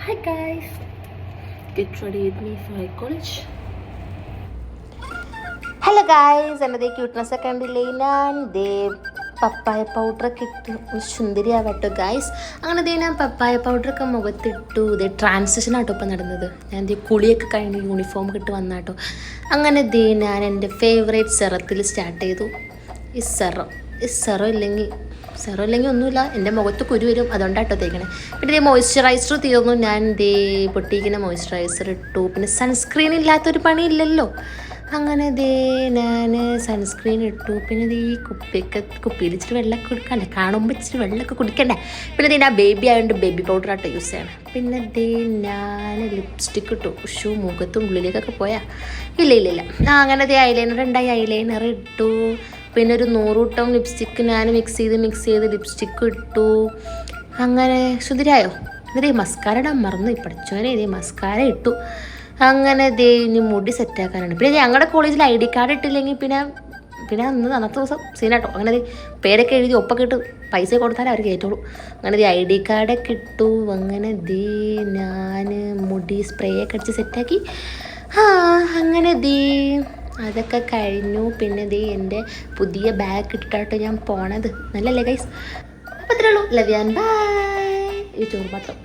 Hi guys, get ready with me for college. Hello guys, എൻ്റെ ക്യൂട്ട്നെസ്സൊക്കെ കണ്ടില്ലേ? ഞാൻ പപ്പായ പൗഡറൊക്കെ ഇട്ട് സുന്ദരിയാവട്ടോ ഗായ്സ്. അങ്ങനെ ഞാൻ പപ്പായ പൗഡറൊക്കെ മുഖത്തിട്ടു. ട്രാൻസിഷൻ ആട്ടോ ഇപ്പം നടന്നത്. ഞാൻ കുളിയൊക്കെ കഴിഞ്ഞ് യൂണിഫോം ഇട്ട് വന്നാട്ടോ. അങ്ങനെ ഞാൻ എൻ്റെ ഫേവറേറ്റ് സെറത്തിൽ സ്റ്റാർട്ട് ചെയ്തു. ഈ സെറം ഇല്ലെങ്കിൽ ഒന്നുമില്ല, എൻ്റെ മുഖത്ത് കുരു വരും, അതുകൊണ്ടാട്ടോ തേക്കണേ. പിന്നെ മോയ്സ്ചറൈസർ തീർന്നു. ഞാൻ പൊട്ടിക്കുന്ന മോയ്സ്ചറൈസർ ഇട്ടു. പിന്നെ സൺസ്ക്രീൻ ഇല്ലാത്തൊരു പണിയില്ലല്ലോ. അങ്ങനെ ഞാൻ സൺസ്ക്രീൻ ഇട്ടു. പിന്നെ ഈ കുപ്പിയിൽ ഇച്ചിരി വെള്ളമൊക്കെ കുടിക്കണ്ടേ, കാണുമ്പോൾ ഇച്ചിരി വെള്ളമൊക്കെ കുടിക്കണ്ടേ. പിന്നെ ഞാൻ ബേബി ആയതുകൊണ്ട് ബേബി പൗഡറാട്ടോ യൂസ് ചെയ്യണം. പിന്നെ ഞാൻ ലിപ്സ്റ്റിക്ക് ഇട്ടു. മുഖത്തും ഉള്ളിലേക്കൊക്കെ പോയാൽ ഇല്ല. അങ്ങനെ ഐലൈനർ ഉണ്ടായി, ഐലൈനർ ഇട്ടു. പിന്നെ ഒരു 100 കൂട്ടം ലിപ്സ്റ്റിക്ക് ഞാൻ മിക്സ് ചെയ്ത് ലിപ്സ്റ്റിക്ക് ഇട്ടു. അങ്ങനെ സുന്ദരിയായോ. എന്നിട്ട് മസ്കാര ഇടാൻ മറന്നു. പഠിച്ചോനെ മസ്കാര ഇട്ടു. അങ്ങനെ ഇനി മുടി സെറ്റാക്കാനാണ്. പിന്നെ ഞങ്ങളുടെ കോളേജിൽ ID കാർഡ് ഇട്ടില്ലെങ്കിൽ പിന്നെ അന്നത്തെ ദിവസം സീനാട്ടോ. അങ്ങനെ പേരൊക്കെ എഴുതി ഒപ്പൊക്കെ ഇട്ട് പൈസ കൊടുത്താലേ അവർ കയറ്റുള്ളൂ. അങ്ങനെ ID കാർഡൊക്കെ ഇട്ടു. അങ്ങനെ ഞാൻ മുടി സ്പ്രേ ഒക്കെ അടിച്ച് സെറ്റാക്കി. അങ്ങനെ അതൊക്കെ കഴിഞ്ഞു. പിന്നെ എൻ്റെ പുതിയ ബാഗ് ഇട്ടിട്ടാട്ടോ ഞാൻ പോണത്. നല്ലല്ലേ ഗൈസ്? അപ്പോൾ അത്രേ ഉള്ളൂ. Love you and bye. ഈ ചോറ് മാത്രം.